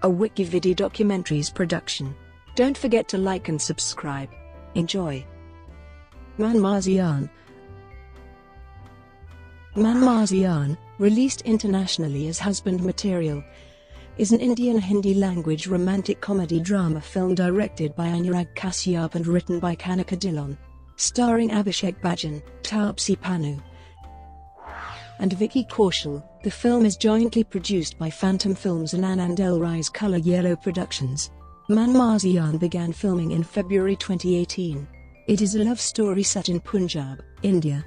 a Wikividi Documentaries production. Don't forget to like and subscribe. Enjoy. Manmaaziaan. Manmaaziaan, released internationally as Husband Material, is an Indian Hindi-language romantic comedy drama film directed by Anurag Kashyap and written by Kanika Dhillon, starring Abhishek Bachchan, Taapsee Pannu, and Vicky Kaushal. The film is jointly produced by Phantom Films and Anand L. Rai's Color Yellow Productions. Manmaaziaan began filming in February 2018. It is a love story set in Punjab, India.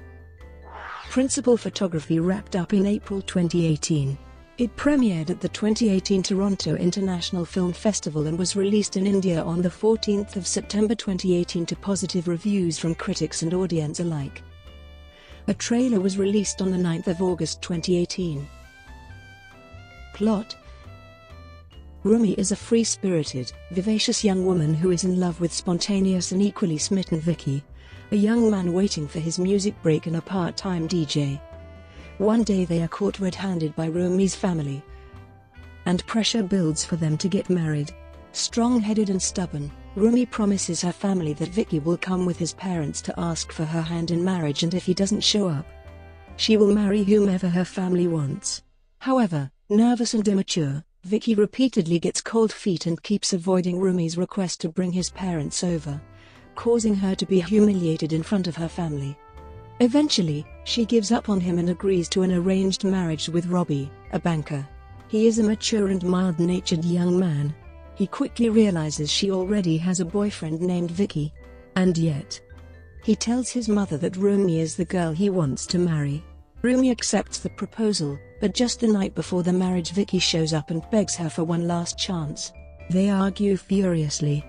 Principal photography wrapped up in April 2018. It premiered at the 2018 Toronto International Film Festival and was released in India on the 14th of September 2018 to positive reviews from critics and audience alike. A trailer was released on the 9th of August 2018. Plot: Rumi is a free-spirited, vivacious young woman who is in love with spontaneous and equally smitten Vicky, a young man waiting for his music break and a part-time DJ. One day they are caught red-handed by Rumi's family, and pressure builds for them to get married. Strong-headed and stubborn, Rumi promises her family that Vicky will come with his parents to ask for her hand in marriage, and if he doesn't show up, she will marry whomever her family wants. However, nervous and immature, Vicky repeatedly gets cold feet and keeps avoiding Rumi's request to bring his parents over, causing her to be humiliated in front of her family. Eventually, she gives up on him and agrees to an arranged marriage with Robbie, a banker. He is a mature and mild-natured young man. He quickly realizes she already has a boyfriend named Vicky. And yet, he tells his mother that Rumi is the girl he wants to marry. Rumi accepts the proposal, but just the night before the marriage Vicky shows up and begs her for one last chance. They argue furiously,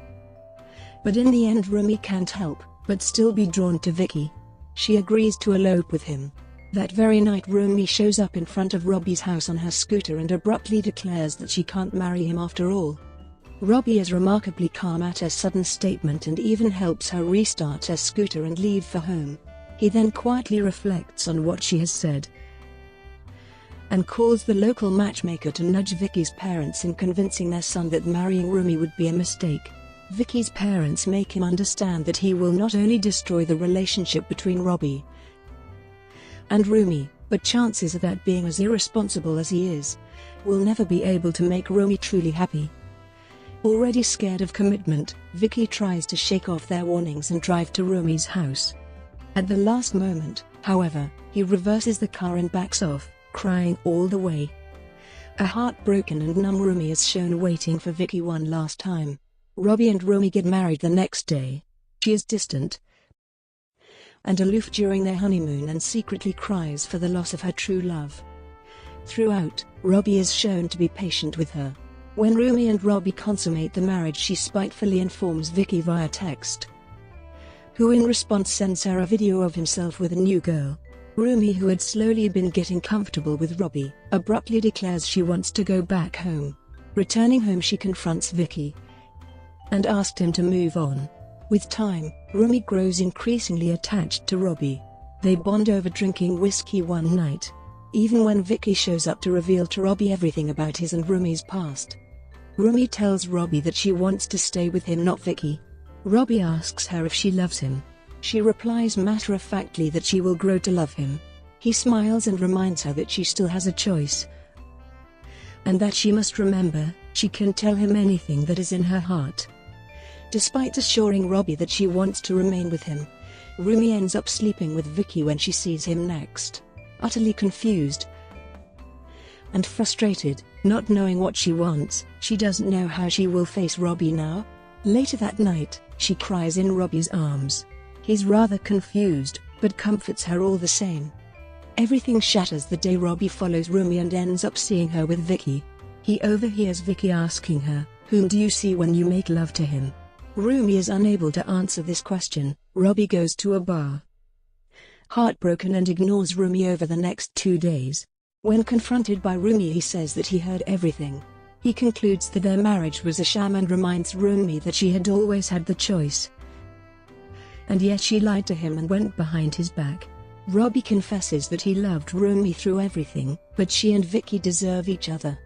but in the end Rumi can't help but still be drawn to Vicky. She agrees to elope with him. That very night Rumi shows up in front of Robbie's house on her scooter and abruptly declares that she can't marry him after all. Robbie is remarkably calm at her sudden statement and even helps her restart her scooter and leave for home. He then quietly reflects on what she has said and calls the local matchmaker to nudge Vicky's parents in convincing their son that marrying Rumi would be a mistake. Vicky's parents make him understand that he will not only destroy the relationship between Robbie and Rumi, but chances are that being as irresponsible as he is, will never be able to make Rumi truly happy. Already scared of commitment, Vicky tries to shake off their warnings and drive to Rumi's house. At the last moment, however, he reverses the car and backs off, crying all the way. A heartbroken and numb Rumi is shown waiting for Vicky one last time. Robbie and Rumi get married the next day. She is distant and aloof during their honeymoon and secretly cries for the loss of her true love. Throughout, Robbie is shown to be patient with her. When Rumi and Robbie consummate the marriage, she spitefully informs Vicky via text, who in response sends her a video of himself with a new girl. Rumi, who had slowly been getting comfortable with Robbie, abruptly declares she wants to go back home. Returning home, she confronts Vicky and asked him to move on. With time, Rumi grows increasingly attached to Robbie. They bond over drinking whiskey one night, even when Vicky shows up to reveal to Robbie everything about his and Rumi's past. Rumi tells Robbie that she wants to stay with him, not Vicky. Robbie asks her if she loves him. She replies matter-of-factly that she will grow to love him. He smiles and reminds her that she still has a choice, and that she must remember, she can tell him anything that is in her heart. Despite assuring Robbie that she wants to remain with him, Rumi ends up sleeping with Vicky when she sees him next. Utterly confused and frustrated, not knowing what she wants, she doesn't know how she will face Robbie now. Later that night, she cries in Robbie's arms. He's rather confused, but comforts her all the same. Everything shatters the day Robbie follows Rumi and ends up seeing her with Vicky. He overhears Vicky asking her, "Whom do you see when you make love to him?" Rumi is unable to answer this question. Robbie goes to a bar, heartbroken, and ignores Rumi over the next 2 days. When confronted by Rumi, he says that he heard everything. He concludes that their marriage was a sham and reminds Rumi that she had always had the choice, and yet she lied to him and went behind his back. Robbie confesses that he loved Rumi through everything, but she and Vicky deserve each other.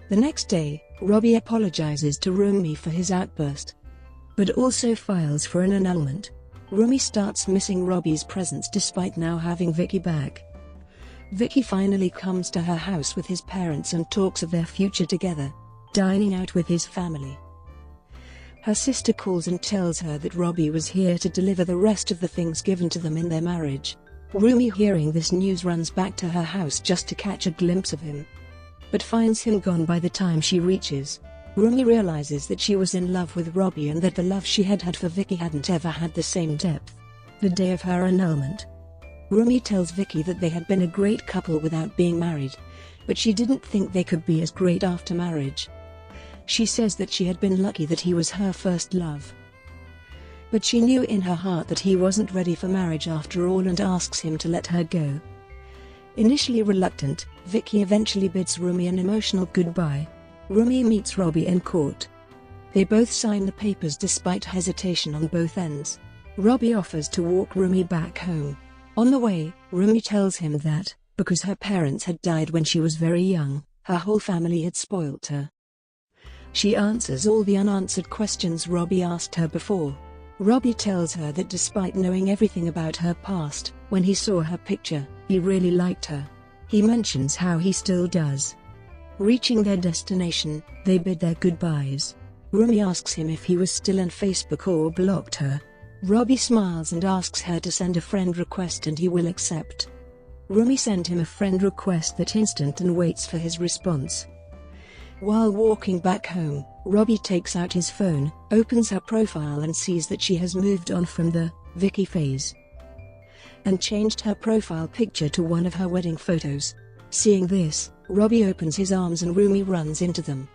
The next day, Robbie apologizes to Rumi for his outburst, but also files for an annulment. Rumi starts missing Robbie's presence despite now having Vicky back. Vicky finally comes to her house with his parents and talks of their future together, dining out with his family. Her sister calls and tells her that Robbie was here to deliver the rest of the things given to them in their marriage. Rumi, hearing this news, runs back to her house just to catch a glimpse of him, but finds him gone by the time she reaches. Rumi realizes that she was in love with Robbie and that the love she had for Vicky hadn't ever had the same depth. The day of her annulment, Rumi tells Vicky that they had been a great couple without being married, but she didn't think they could be as great after marriage. She says that she had been lucky that he was her first love, but she knew in her heart that he wasn't ready for marriage after all and asks him to let her go. Initially reluctant, Vicky eventually bids Rumi an emotional goodbye. Rumi meets Robbie in court. They both sign the papers despite hesitation on both ends. Robbie offers to walk Rumi back home. On the way, Rumi tells him that, because her parents had died when she was very young, her whole family had spoilt her. She answers all the unanswered questions Robbie asked her before. Robbie tells her that despite knowing everything about her past, when he saw her picture, he really liked her. He mentions how he still does. Reaching their destination, they bid their goodbyes. Rumi asks him if he was still on Facebook or blocked her. Robbie smiles and asks her to send a friend request and he will accept. Rumi sent him a friend request that instant and waits for his response. While walking back home, Robbie takes out his phone, opens her profile and sees that she has moved on from the Vicky phase and changed her profile picture to one of her wedding photos. Seeing this, Robbie opens his arms and Rumi runs into them.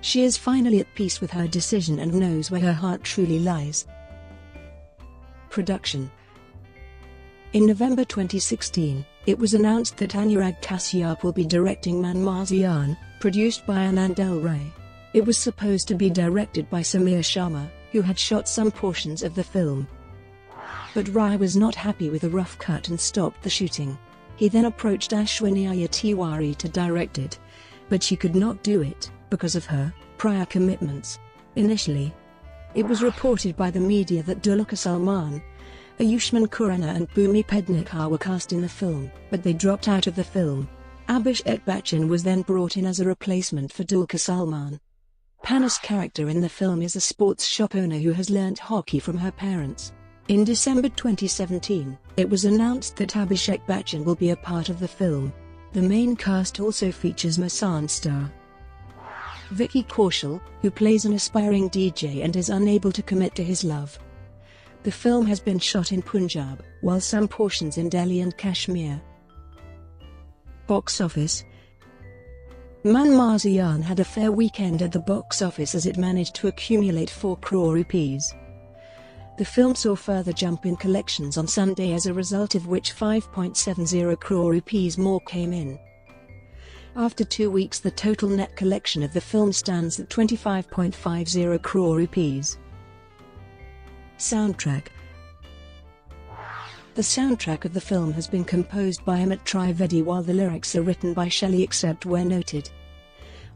She is finally at peace with her decision and knows where her heart truly lies. Production. In November 2016, it was announced that Anurag Kashyap will be directing Man Marziyan, produced by Anandel Rai. It was supposed to be directed by Samir Sharma, who had shot some portions of the film. But Rai was not happy with the rough cut and stopped the shooting. He then approached Ashwini Iyer Tiwari to direct it, but she could not do it, because of her prior commitments. Initially, it was reported by the media that Dulquer Salmaan, Ayushmann Khurrana and Bhumi Pednekar were cast in the film, but they dropped out of the film. Abhishek Bachchan was then brought in as a replacement for Dulquer Salmaan. Pana's character in the film is a sports shop owner who has learnt hockey from her parents. In December 2017, it was announced that Abhishek Bachchan will be a part of the film. The main cast also features Masan star Vicky Kaushal, who plays an aspiring DJ and is unable to commit to his love. The film has been shot in Punjab, while some portions in Delhi and Kashmir. Box office. Man Marziyan had a fair weekend at the box office as it managed to accumulate 4 crore rupees. The film saw further jump in collections on Sunday, as a result of which 5.70 crore rupees more came in. After 2 weeks, the total net collection of the film stands at 25.50 crore rupees. Soundtrack. The soundtrack of the film has been composed by Amit Trivedi, while the lyrics are written by Shelley except where noted.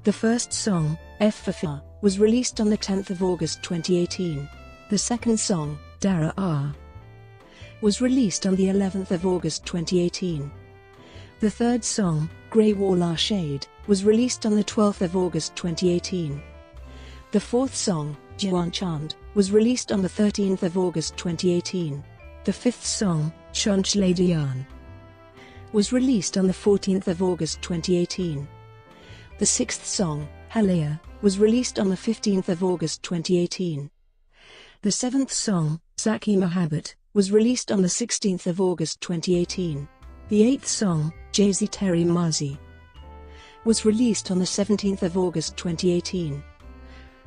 The first song, F for Far, was released on the 10th of August 2018. The second song, Dara R, was released on the 11th of August 2018. The third song, Grey Wala Shade, was released on the 12th of August 2018. The fourth song, Jawan Chand, was released on the 13th of August 2018. The fifth song, Chonchale Diyan, was released on the 14th of August 2018. The sixth song, Halaya, was released on the 15th of August 2018. The seventh song, Saki Mohabbat, was released on the 16th of August 2018. The eighth song, Jaisi Teri Marzi, was released on the 17th of August 2018.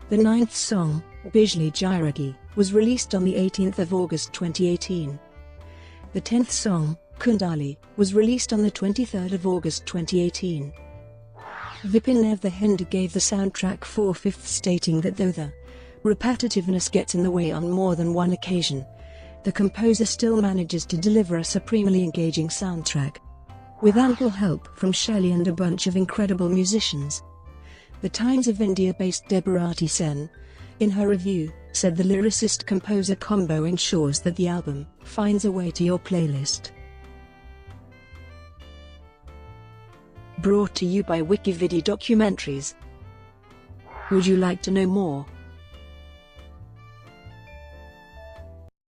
The ninth song, Bijli Jairagi, was released on the 18th of August 2018. The 10th song, Kundali, was released on the 23rd of August 2018. Vipin Nev the Hindu gave the soundtrack 4/5, stating that though the repetitiveness gets in the way on more than one occasion, the composer still manages to deliver a supremely engaging soundtrack. With ample help from Shelley and a bunch of incredible musicians, The Times of India-based Debarati Sen, in her review, said the lyricist-composer combo ensures that the album finds a way to your playlist. Brought to you by Wikividi Documentaries. Would you like to know more?